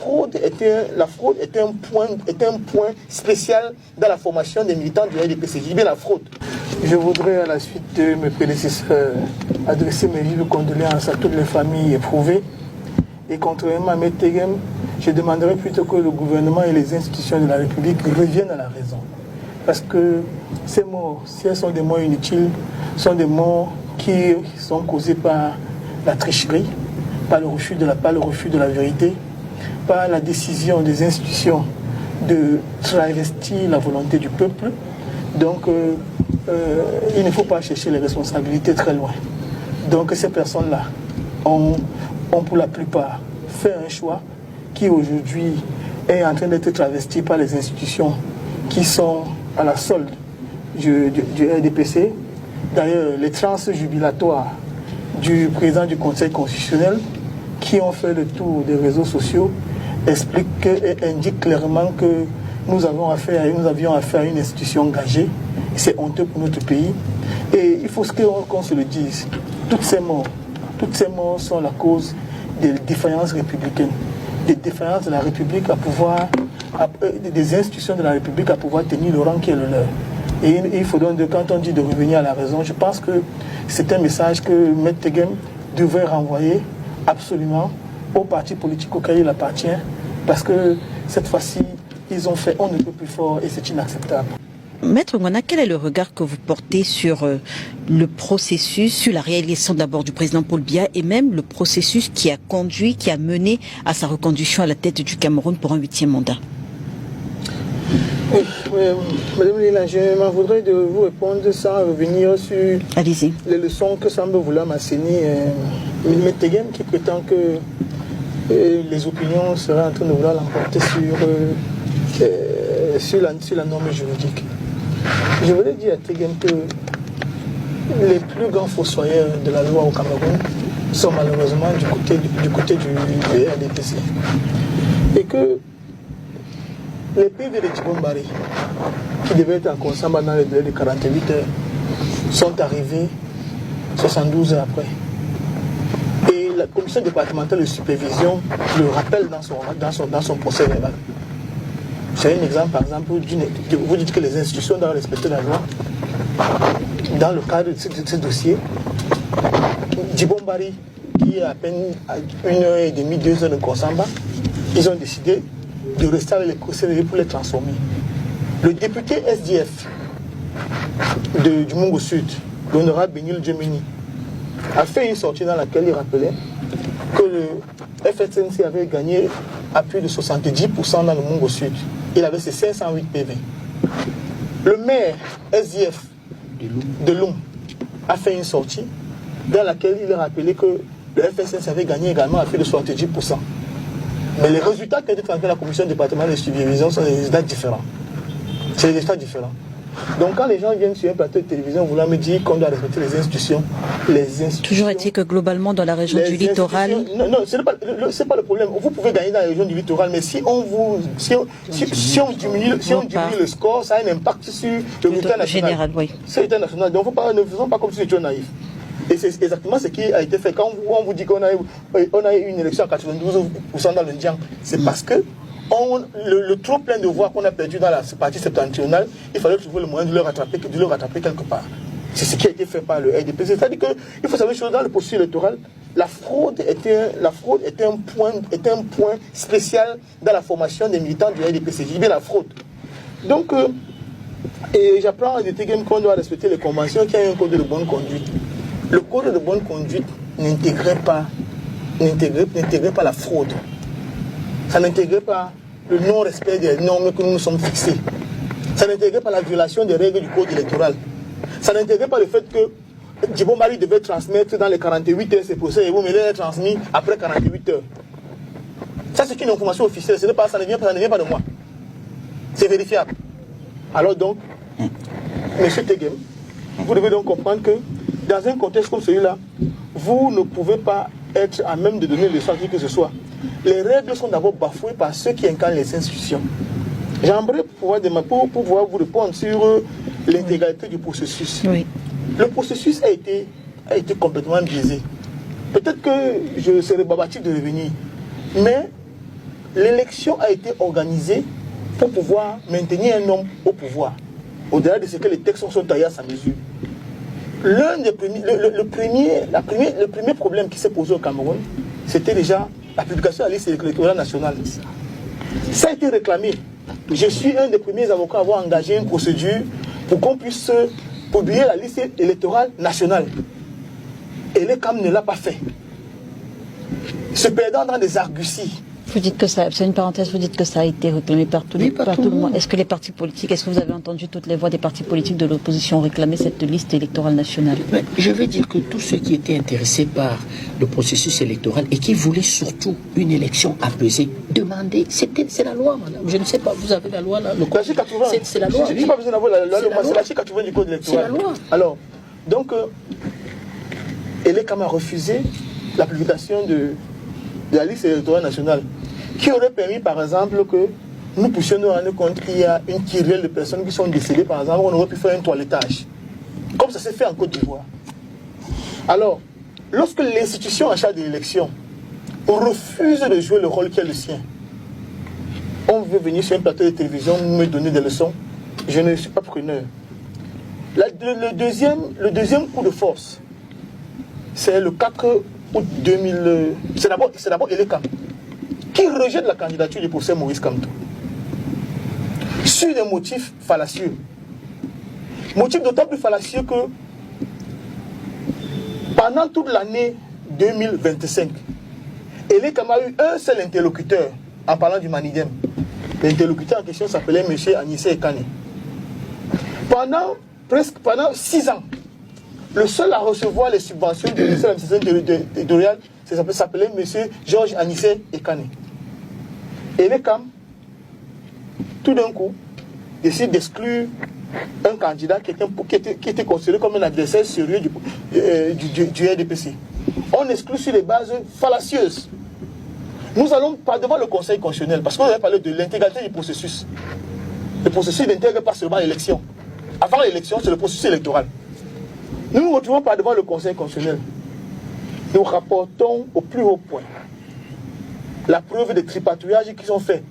fraude est un point spécial dans la formation des militants du RDPC. Je dis bien la fraude. Je voudrais, à la suite de mes prédécesseurs, adresser mes vives condoléances à toutes les familles éprouvées. Et contrairement à M. Tegem, je demanderais plutôt que le gouvernement et les institutions de la République reviennent à la raison. Parce que ces morts, si elles sont des morts inutiles, sont des morts qui sont causées par la tricherie, par le refus de la vérité, par la décision des institutions de travestir la volonté du peuple. Donc, il ne faut pas chercher les responsabilités très loin. Donc, ces personnes-là ont pour la plupart fait un choix qui aujourd'hui est en train d'être travesti par les institutions qui sont à la solde du RDPC. D'ailleurs, les transes jubilatoires du président du Conseil constitutionnel qui ont fait le tour des réseaux sociaux expliquent et indiquent clairement que nous avions affaire à une institution engagée. C'est honteux pour notre pays. Et il faut qu'on se le dise. Toutes ces morts sont la cause des défaillances républicaines, des défaillances de la République des institutions de la République à pouvoir tenir le rang qui est le leur. Et il faut donc, quand on dit de revenir à la raison, je pense que c'est un message que M. Tegem devrait renvoyer absolument au parti politique auquel il appartient, parce que cette fois-ci, ils ont fait on ne peut plus fort et c'est inacceptable. Maître Ngwana, quel est le regard que vous portez sur le processus, sur la réélection d'abord du président Paul Biya et même le processus qui a mené à sa reconduction à la tête du Cameroun pour un 8e mandat? Oui, Madame Lila, je m'en voudrais de vous répondre sans revenir sur les leçons que semble vouloir m'enseigner M. Tegem, qui prétend que les opinions seraient en train de vouloir l'emporter sur la norme juridique. Je voulais dire à Tegem que les plus grands fossoyeurs de la loi au Cameroun sont malheureusement du côté du RDPC. Et que les PV de Djibombari, qui devaient être en Konsamba dans le délai de 48 heures, sont arrivés 72 heures après. Et la commission départementale de supervision le rappelle dans son procès verbal. C'est un exemple, par exemple, vous dites que les institutions doivent respecter la loi. Dans le cadre de ce dossier, Djibombari, qui est à peine à 1h30, 2 heures de Konsamba, ils ont décidé de rester avec les procédés pour les transformer. Le député SDF du Mungo Sud, l'honorable Benil Djemini, a fait une sortie dans laquelle il rappelait que le FSNC avait gagné à plus de 70% dans le Mungo Sud. Il avait ses 508 PV. Le maire SDF de Loum a fait une sortie dans laquelle il a rappelé que le FSNC avait gagné également à plus de 70%. Mais les résultats qui ont été transmis à la commission départementale de supervision sont des résultats différents. C'est des résultats différents. Donc quand les gens viennent sur un plateau de télévision voulant me dire qu'on doit respecter les institutions... Toujours est-il que globalement dans la région du littoral... Non, ce n'est pas le problème. Vous pouvez gagner dans la région du littoral, mais si on diminue le score, ça a un impact sur le résultat national. Général, oui. C'est le résultat national. Donc ne faisons pas comme si c'était naïf. Et c'est exactement ce qui a été fait. Quand on vous dit qu'on a eu une élection à 92% dans le Ndiang, c'est parce que le trop plein de voix qu'on a perdu dans la partie septentrionale, il fallait trouver le moyen de le rattraper quelque part. C'est ce qui a été fait par le RDP. C'est-à-dire qu'il faut savoir une chose, dans le processus électoral, la fraude est un point spécial dans la formation des militants du RDP. C'est bien la fraude. Donc, et j'apprends à Tegem qu'on doit respecter les conventions, qu'il y a un code de bonne conduite. Le code de bonne conduite n'intégrait pas la fraude. Ça n'intégrait pas le non-respect des normes que nous nous sommes fixées. Ça n'intégrait pas la violation des règles du code électoral. Ça n'intégrait pas le fait que Djibombari devait transmettre dans les 48 heures ses procès et vous me l'avez transmis après 48 heures. Ça, c'est une information officielle. Ça ne vient pas de moi. C'est vérifiable. Alors donc, M. Tegem, vous devez donc comprendre que dans un contexte comme celui-là, vous ne pouvez pas être à même de donner le sens que ce soit. Les règles sont d'abord bafouées par ceux qui incarnent les institutions. J'aimerais pouvoir vous répondre sur l'intégralité du processus. Oui. Le processus a été complètement biaisé. Peut-être que je serais babatique de revenir, mais l'élection a été organisée pour pouvoir maintenir un homme au pouvoir, au-delà de ce que les textes sont taillés à sa mesure. Le premier problème qui s'est posé au Cameroun, c'était déjà la publication de la liste électorale nationale. Ça a été réclamé. Je suis un des premiers avocats à avoir engagé une procédure pour qu'on puisse publier la liste électorale nationale. Et le CAM ne l'a pas fait. Se perdant dans des arguties. Vous dites que ça, c'est une parenthèse, vous dites que ça a été réclamé par tout le monde. Est-ce que les partis politiques, est-ce que vous avez entendu toutes les voix des partis politiques de l'opposition réclamer cette liste électorale nationale? Je veux dire que tous ceux qui étaient intéressés par le processus électoral et qui voulaient surtout une élection apaisée, demandaient, c'est la loi, madame. Je ne sais pas, vous avez la loi là, c'est la loi. Je n'ai pas besoin d'avoir la loi, c'est l'article 80 du code électoral. C'est la loi. Alors, donc, Elekam a refusé la publication de la liste électorale nationale, qui aurait permis, par exemple, que nous puissions nous rendre compte qu'il y a une kyrielle de personnes qui sont décédées, par exemple, on aurait pu faire un toilettage, comme ça s'est fait en Côte d'Ivoire. Alors, lorsque l'institution en charge de l'élection refuse de jouer le rôle qui est le sien, on veut venir sur un plateau de télévision me donner des leçons, je ne suis pas preneur. Le deuxième coup de force, c'est le 4 août 2000. C'est d'abord Elekam qui rejette la candidature du professeur Maurice Kamto sur des motifs fallacieux. Motifs d'autant plus fallacieux que pendant toute l'année 2025, Elekam a eu un seul interlocuteur en parlant du Manidem. L'interlocuteur en question s'appelait M. Anissé Ekane. Pendant 6 ans, le seul à recevoir les subventions du ministère de l'administration territoriale s'appelait M. Georges Anissé Ekane. Et Elekam, tout d'un coup, décide d'exclure un candidat qui était considéré comme un adversaire sérieux du RDPC. On exclut sur les bases fallacieuses. Nous allons pas devant le Conseil constitutionnel, parce qu'on avait parlé de l'intégralité du processus. Le processus n'intègre pas seulement l'élection. Avant l'élection, c'est le processus électoral. Nous ne nous retrouvons pas devant le Conseil constitutionnel. Nous rapportons au plus haut point la preuve des tripatouillages qui sont faits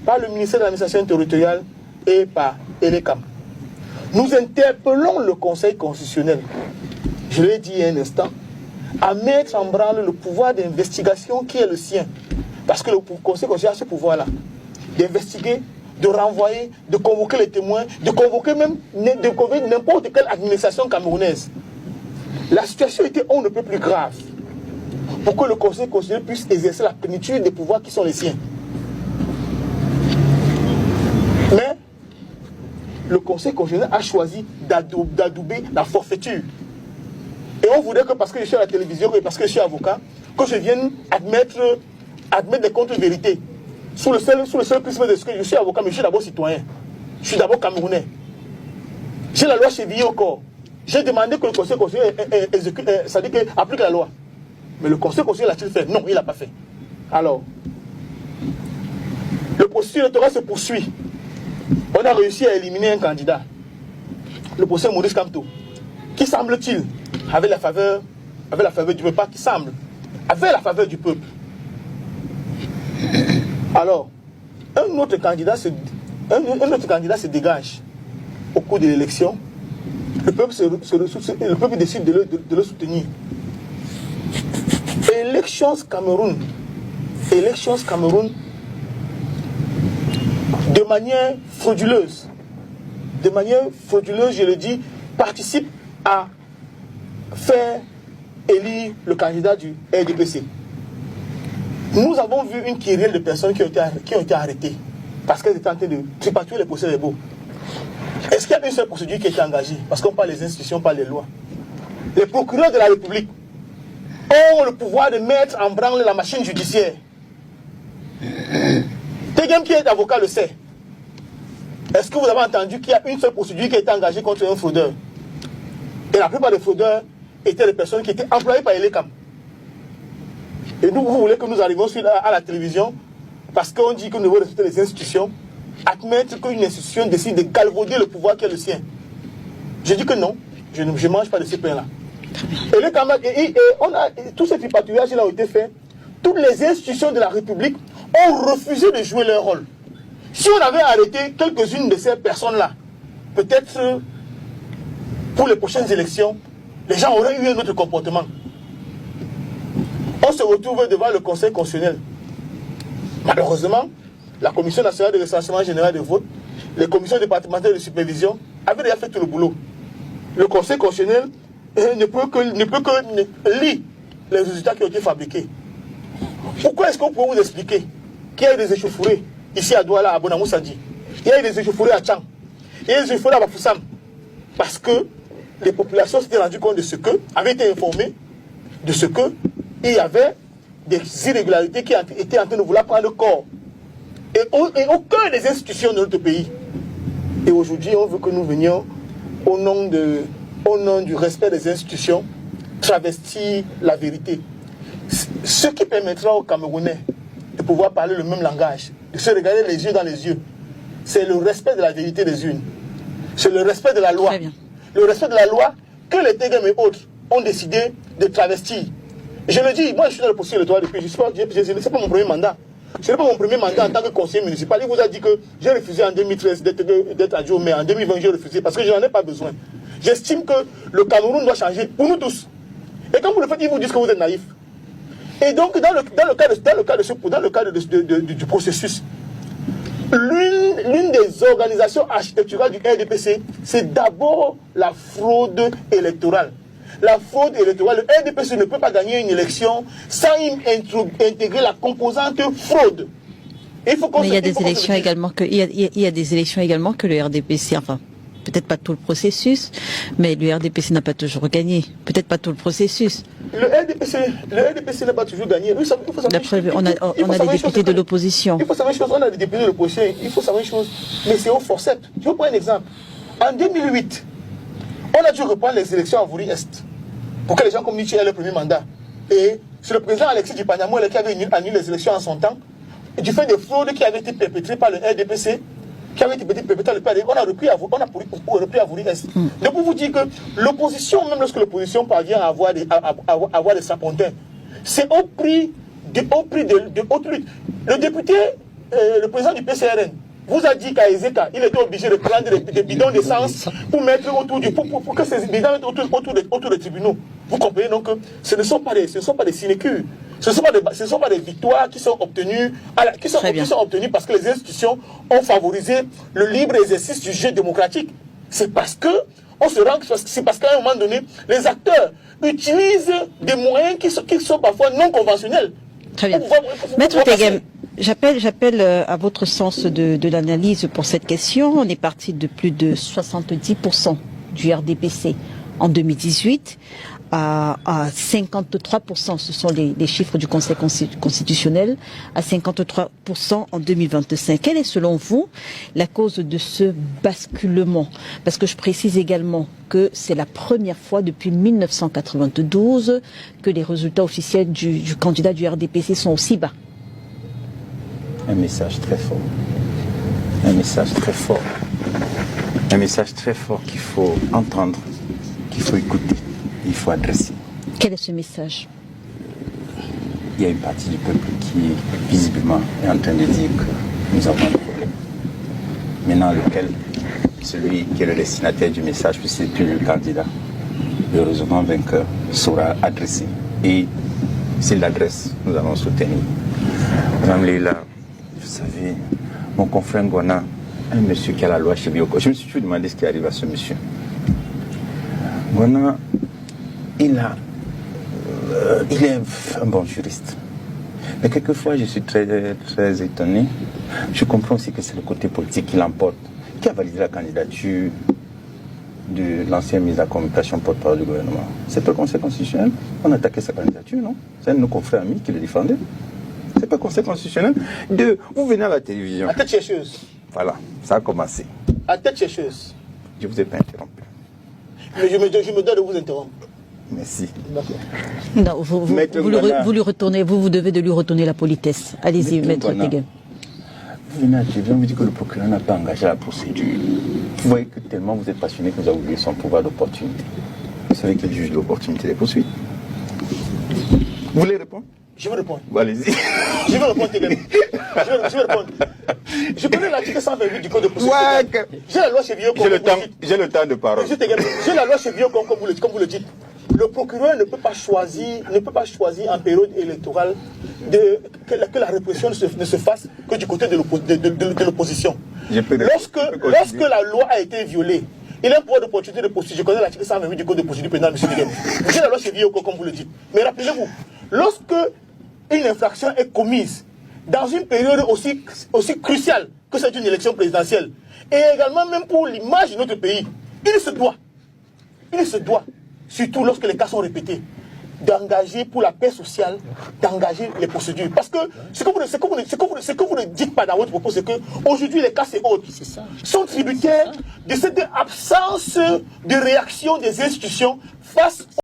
par le ministère de l'administration territoriale et par Elekam. Nous interpellons le Conseil constitutionnel, je l'ai dit il y a un instant, à mettre en branle le pouvoir d'investigation qui est le sien. Parce que le Conseil constitutionnel a ce pouvoir-là, d'investiguer, de renvoyer, de convoquer les témoins, de convoquer n'importe quelle administration camerounaise. La situation était on ne peut plus grave pour que le Conseil constitutionnel puisse exercer la plénitude des pouvoirs qui sont les siens. Mais le Conseil constitutionnel a choisi d'adouber la forfaiture. Et on voudrait que parce que je suis à la télévision et parce que je suis avocat, que je vienne admettre des contre-vérités. Sous le seul prisme de ce que je suis avocat, mais je suis d'abord citoyen. Je suis d'abord camerounais. J'ai la loi chevillée au corps. J'ai demandé que le Conseil constitutionnel exécute, c'est-à-dire applique la loi. Mais le Conseil constitutionnel l'a-t-il fait? Non, il ne l'a pas fait. Alors, le processus électoral se poursuit. On a réussi à éliminer un candidat, le professeur Maurice Kamto, qui semble-t-il avait la faveur du peuple, pas qui semble, avait la faveur du peuple. Alors, un autre candidat se dégage au cours de l'élection. Le peuple décide de le soutenir. Elections Cameroun, de manière frauduleuse, je le dis, participe à faire élire le candidat du RDPC. Nous avons vu une kyrielle de personnes qui ont été arrêtées parce qu'elles étaient en train de tripatouiller les procès-verbaux. Est-ce qu'il y a une seule procédure qui a été engagée? Parce qu'on parle des institutions, pas des lois. Les procureurs de la République ont le pouvoir de mettre en branle la machine judiciaire. Tegem qui est avocat le sait. Est-ce que vous avez entendu qu'il y a une seule procédure qui a été engagée contre un fraudeur? Et la plupart des fraudeurs étaient des personnes qui étaient employées par Elekam. Et nous, vous voulez que nous arrivions à la télévision parce qu'on dit que nous devons respecter les institutions, admettre qu'une institution décide de galvauder le pouvoir qui est le sien. Je dis que non, je ne mange pas de ces pains-là. Et tous ces tripatouillages ont été faits. Toutes les institutions de la République ont refusé de jouer leur rôle. Si on avait arrêté quelques-unes de ces personnes-là, peut-être pour les prochaines élections, les gens auraient eu un autre comportement. On se retrouve devant le Conseil constitutionnel. Malheureusement, la Commission nationale de recensement général des votes, les commissions départementales de supervision avaient déjà fait tout le boulot. Le Conseil constitutionnel ne peut que lire les résultats qui ont été fabriqués. Pourquoi est-ce qu'on peut vous expliquer qu'il y a eu des échauffourées ici à Douala, à Bonamoussadi, il y a eu des échauffourées à Tchang, il y a eu des échauffourées à Bafoussam? Parce que les populations s'étaient rendues compte de ce que, avaient été informées de ce que il y avait des irrégularités qui étaient en train de vouloir prendre corps. Et au cœur des institutions de notre pays. Et aujourd'hui, on veut que nous venions, au nom du respect des institutions, travestir la vérité. Ce qui permettra aux Camerounais de pouvoir parler le même langage, de se regarder les yeux dans les yeux, c'est le respect de la vérité des unes. C'est le respect de la loi. Le respect de la loi que les Tegem et autres ont décidé de travestir. Je le dis, moi je suis dans le processus électoral depuis, ce n'est pas mon premier mandat. Ce n'est pas mon premier mandat en tant que conseiller municipal. Il vous a dit que j'ai refusé en 2013 d'être adjoint, mais en 2020 j'ai refusé parce que je n'en ai pas besoin. J'estime que le Cameroun doit changer pour nous tous. Et quand vous le faites, ils vous disent que vous êtes naïf. Et donc, dans le cadre du processus, l'une des organisations architecturales du RDPC, c'est d'abord la fraude électorale. La fraude électorale, le RDPC ne peut pas gagner une élection sans intégrer la composante fraude. Mais il y a des élections également que le RDPC, enfin, peut-être pas tout le processus, mais le RDPC n'a pas toujours gagné. Peut-être pas tout le processus. Le RDPC n'a pas toujours gagné. On a des députés de l'opposition. Il faut savoir une chose, on a des députés de l'opposition, il faut savoir une chose, mais c'est au forceps. Je vous prends un exemple. En 2008, on a dû reprendre les élections à Vouri-Est pour que les gens comme Nietzsche aient le premier mandat. Et c'est le président Alexis Dupanyamou qui avait annulé les élections en son temps, et du fait des fraudes qui avaient été perpétrées par le RDPC, qui avait été perpétré par le PAD, on a repris à Vouri-Est. Donc pour vous dire que l'opposition, même lorsque l'opposition parvient à avoir des sapontins, c'est au prix de haute lutte. Le député, le président du PCRN, vous a dit qu'à Ezeka, il était obligé de prendre des bidons d'essence pour mettre pour que ces bidons mettent autour des tribunaux. Vous comprenez donc que ce ne sont pas des sinécures. Ce ne sont pas des victoires qui sont obtenues, qui sont obtenues parce que les institutions ont favorisé le libre exercice du jeu démocratique. C'est parce qu'à un moment donné, les acteurs utilisent des moyens qui sont parfois non conventionnels. Très bien. Maître Tegem, j'appelle à votre sens de l'analyse pour cette question. On est parti de plus de 70% du RDPC en 2018 à 53%, ce sont les chiffres du Conseil constitutionnel, à 53% en 2025. Quelle est selon vous la cause de ce basculement? Parce que je précise également que c'est la première fois depuis 1992 que les résultats officiels du candidat du RDPC sont aussi bas. Un message très fort. Un message très fort. Un message très fort qu'il faut entendre, qu'il faut écouter. Il faut adresser. Quel est ce message? Il y a une partie du peuple qui visiblement est en train de dire que nous avons un problème. Maintenant, celui qui est le destinataire du message, puisque c'est plus le candidat, le raisonnement vainqueur, saura adresser. Et s'il l'adresse, nous allons soutenir. Madame Leila, vous savez, mon confrère Ngwana, un monsieur qui a la loi chez Bioko, je me suis toujours demandé ce qui arrive à ce monsieur. Ngwana, il est un bon juriste. Mais quelquefois, je suis très, très étonné. Je comprends aussi que c'est le côté politique qui l'emporte. Qui a validé la candidature de l'ancien ministre de la Communication porte-parole du gouvernement? C'est pas le Conseil constitutionnel. On a attaqué sa candidature, non? C'est un de nos confrères amis qui le défendait. C'est pas le Conseil constitutionnel. Vous venez à la télévision. À tête chercheuse. Voilà, ça a commencé. À tête chercheuse. Je vous ai pas interrompu. Mais je me dois de vous interrompre. Merci. Non, vous lui retournez, vous devez de lui retourner la politesse. Allez-y, Maître Tegem. Vous venez à la télévision, vous dites que le procureur n'a pas engagé la procédure. Vous voyez que tellement vous êtes passionné que vous avez oublié son pouvoir d'opportunité. Vous savez qu'il juge l'opportunité des poursuites. Vous voulez répondre? Je vais répondre. Bon, allez-y. Je vais répondre, Tegami. Je vais répondre. Je connais l'article 128 du Code de procédure. Ouais, J'ai la loi Chevillot comme vous le dites. j'ai le temps de parole. J'ai la loi Chevillot comme vous le dites. Le procureur ne peut pas choisir en période électorale que la répression ne se fasse que du côté de l'opposition. Lorsque la loi a été violée, il a un pouvoir d'opportunité de poursuivre. Je connais l'article 128 du Code de procédure pénale, M. Tegami. J'ai la loi Chevillot comme vous le dites. Mais rappelez-vous, lorsque une infraction est commise dans une période aussi cruciale que c'est une élection présidentielle, et également même pour l'image de notre pays, il se doit, surtout lorsque les cas sont répétés, d'engager pour la paix sociale, d'engager les procédures. Parce que ce que vous ne dites pas dans votre propos, c'est qu'aujourd'hui les cas c'est autre. Sont tributaires de cette absence de réaction des institutions face